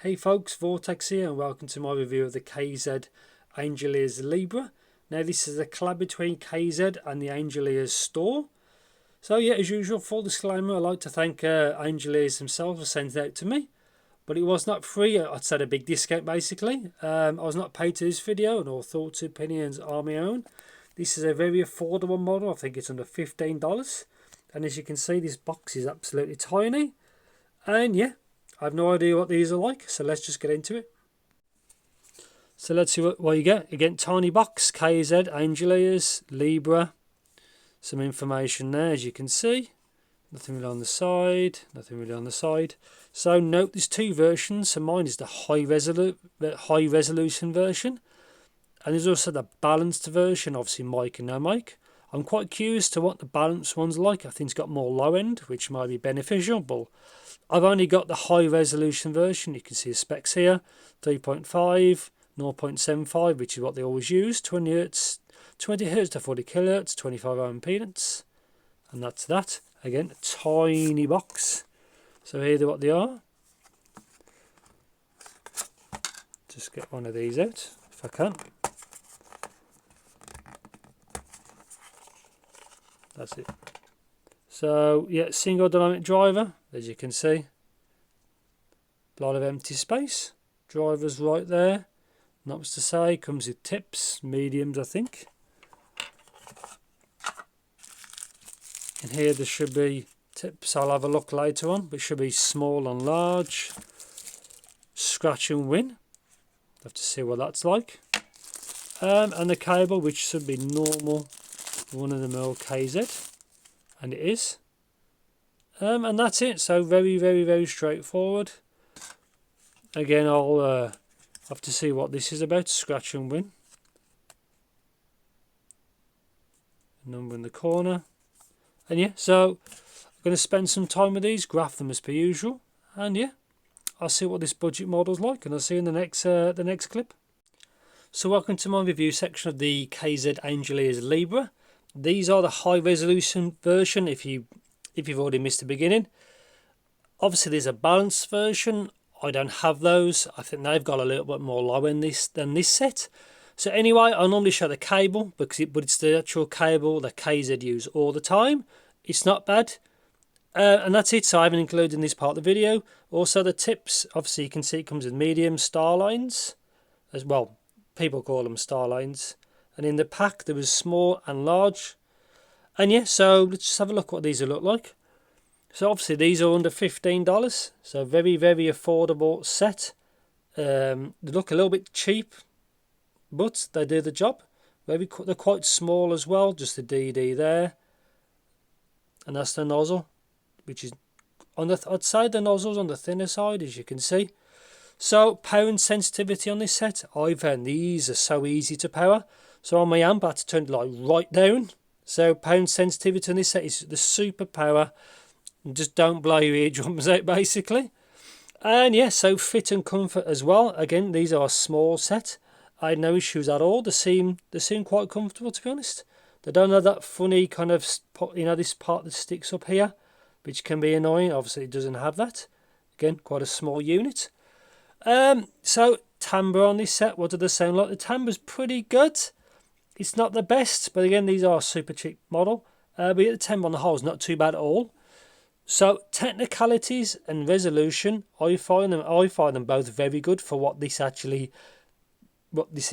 Hey folks, Vortex here and welcome to my review of the KZ AngelEars Libra. Now this is a collab between KZ and the AngelEars store. So yeah, as usual, full disclaimer, I'd like to thank AngelEars themselves for sending it out to me. But it was not free, I'd said a big discount basically. I was not paid to this video and all thoughts and opinions are my own. This is a very affordable model, I think it's under $15. And as you can see, this box is absolutely tiny. And yeah, I have no idea what these are like, so let's just get into it. So let's see what you get. You get tiny box, KZ, AngelEars, Libra. Some information there, as you can see. Nothing really on the side, nothing really on the side. So note there's two versions. So mine is the high resolution version. And there's also the balanced version, obviously mic and no mic. I'm quite curious to what the balanced one's like. I think it's got more low end, which might be beneficial, but I've only got the high resolution version. You can see the specs here, 3.5, 0.75, which is what they always use, 20 Hz to 40 kHz, 25 ohm impedance. And that's that. Again, a tiny box. So here are what they are. Just get one of these out, if I can. That's it. So yeah, single dynamic driver, as you can see. A lot of empty space. Driver's right there. Not much to say. Comes with tips, mediums I think. And here there should be tips. I'll have a look later on, but it should be small and large. Scratch and win. Have to see what that's like. And the cable, which should be normal, one of the mill KZ, and it is. And that's it. So very straightforward. Again, I'll have to see what this is about. Scratch and win. Number in the corner. And yeah, so I'm going to spend some time with these, graph them as per usual, and yeah, I'll see what this budget model's like, and I'll see you in the next clip. So welcome to my review section of the KZ AngelEars Libra. These are the high resolution version. If you've already missed the beginning, obviously there's a balanced version. I don't have those. I think they've got a little bit more low in this than this set. So anyway, I normally show the cable but it's the actual cable that KZ use all the time. It's not bad. And that's it. So I haven't included in this part of the video. Also the tips. Obviously you can see it comes with medium star lines. As well, people call them star lines. And in the pack there was small and large. And yeah, so let's just have a look what these will look like. So obviously these are under $15. So very affordable set. They look a little bit cheap, but they do the job. They're quite small as well, just the DD there. And that's the nozzle, which is on the I'd say the nozzle's on the thinner side, as you can see. So power sensitivity on this set, I found these are so easy to power. So on my amp I had to turn it like right down. So power sensitivity on this set is the super power. Just don't blow your eardrums out basically. And yeah, so fit and comfort as well. Again, these are a small set. I had no issues at all. They seem quite comfortable, to be honest. They don't have that funny kind of, this part that sticks up here, which can be annoying. Obviously it doesn't have that. Again, quite a small unit. So timbre on this set, what do they sound like? The timbre's pretty good. It's not the best, but again, these are a super cheap model. But the timbre on the whole is not too bad at all. So technicalities and resolution, I find them both very good for what this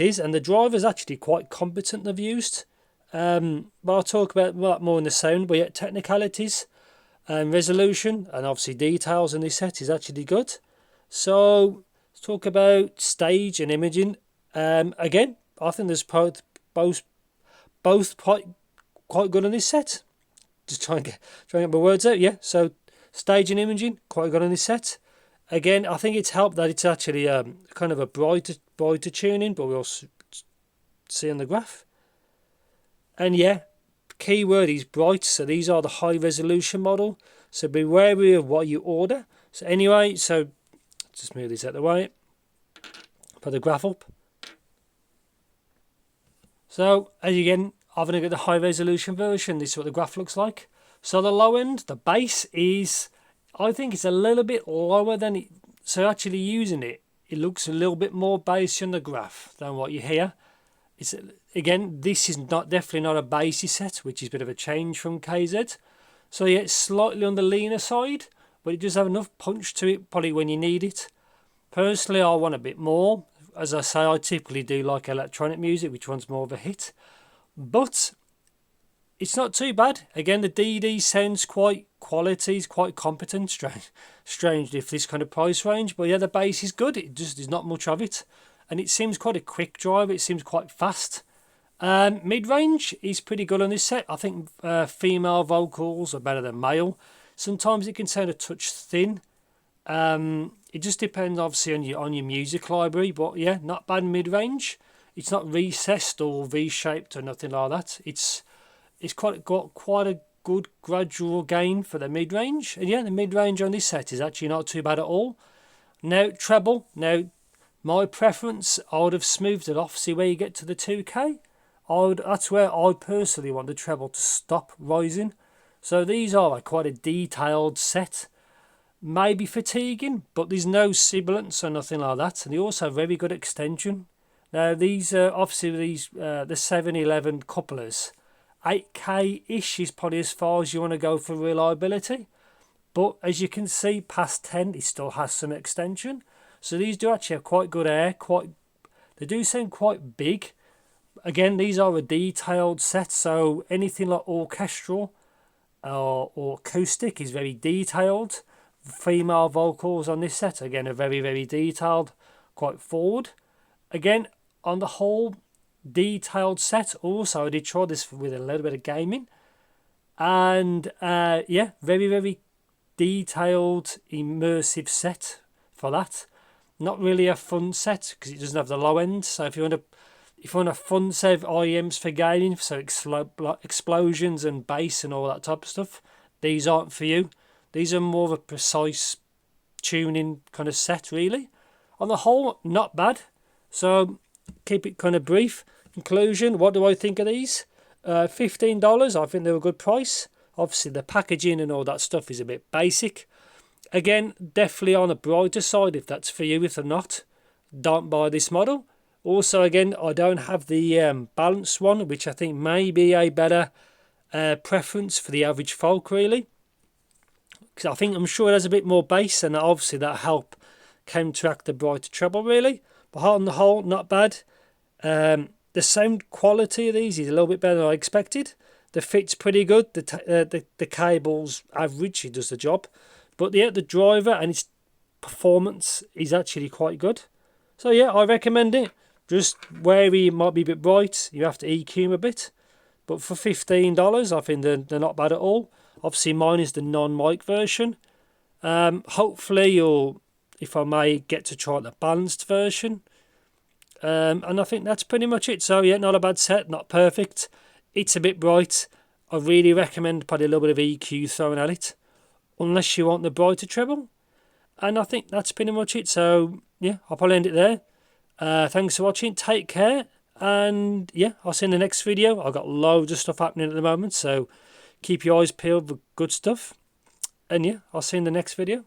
is, and the driver's actually quite competent they've used. But I'll talk about that more in the sound. But yeah, technicalities and resolution and obviously details in this set is actually good. So let's talk about stage and imaging. Again, I think there's both quite good on this set. Just try and get my words out. Yeah, so stage and imaging quite good on this set. Again, I think it's helped that it's actually kind of a brighter tuning, but we'll see on the graph. And yeah, keyword is bright. So these are the high resolution model. So be wary of what you order. So anyway, so just move this out of the way. Put the graph up. So as again, I've only got the high resolution version. This is what the graph looks like. So the low end, the base is, I think it's a little bit lower than So actually using it, it looks a little bit more bassy on the graph than what you hear. It's, again, this is definitely not a bassy set, which is a bit of a change from KZ. So yeah, it's slightly on the leaner side, but it does have enough punch to it probably when you need it. Personally, I want a bit more. As I say, I typically do like electronic music, which one's more of a hit. But it's not too bad. Again, the DD sounds quite quality, is quite competent. Strange if this kind of price range, but yeah, the bass is good. It just there's not much of it, and it seems quite a quick drive. It seems quite fast. Mid-range is pretty good on this set. I think female vocals are better than male. Sometimes it can sound a touch thin. It just depends obviously on your music library, but yeah, not bad mid-range. It's not recessed or V-shaped or nothing like that. It's got quite a good gradual gain for the mid-range, and yeah, the mid-range on this set is actually not too bad at all. Now treble. Now my preference, I would have smoothed it off. See where you get to the 2K. That's where I personally want the treble to stop rising. So these are quite a detailed set. Maybe fatiguing, but there's no sibilance or nothing like that. And they also have very good extension. Now these obviously the 711 couplers, 8K-ish is probably as far as you want to go for reliability. But as you can see, past 10 it still has some extension. So these do actually have quite good air. They do sound quite big. Again, these are a detailed set, so anything like orchestral or acoustic is very detailed. Female vocals on this set, again, are very, very detailed, quite forward. Again, on the whole, detailed set. Also, I did try this with a little bit of gaming. And yeah, very, very detailed, immersive set for that. Not really a fun set because it doesn't have the low end. So if you want a fun set of IEMs for gaming, so explosions and bass and all that type of stuff, these aren't for you. These are more of a precise tuning kind of set, really. On the whole, not bad. So keep it kind of brief. Conclusion, what do I think of these? $15, I think they're a good price. Obviously, the packaging and all that stuff is a bit basic. Again, definitely on the brighter side if that's for you. If they're not, don't buy this model. Also, again, I don't have the balanced one, which I think may be a better preference for the average folk, really. Because I'm sure it has a bit more bass, and obviously that help counteract the brighter treble, really. But on the whole, not bad. The sound quality of these is a little bit better than I expected. The fit's pretty good. The cable's average, it does the job. But yeah, the driver and its performance is actually quite good. So yeah, I recommend it. Just wary it might be a bit bright. You have to EQ them a bit. But for $15, I think they're not bad at all. Obviously, mine is the non-mic version. Hopefully, or if I may, get to try the balanced version. And I think that's pretty much it. So yeah, not a bad set, not perfect. It's a bit bright. I really recommend probably a little bit of EQ thrown at it, unless you want the brighter treble. And I think that's pretty much it. So yeah, I'll probably end it there. Thanks for watching. Take care. And yeah, I'll see you in the next video. I've got loads of stuff happening at the moment, so keep your eyes peeled for good stuff. And yeah, I'll see you in the next video.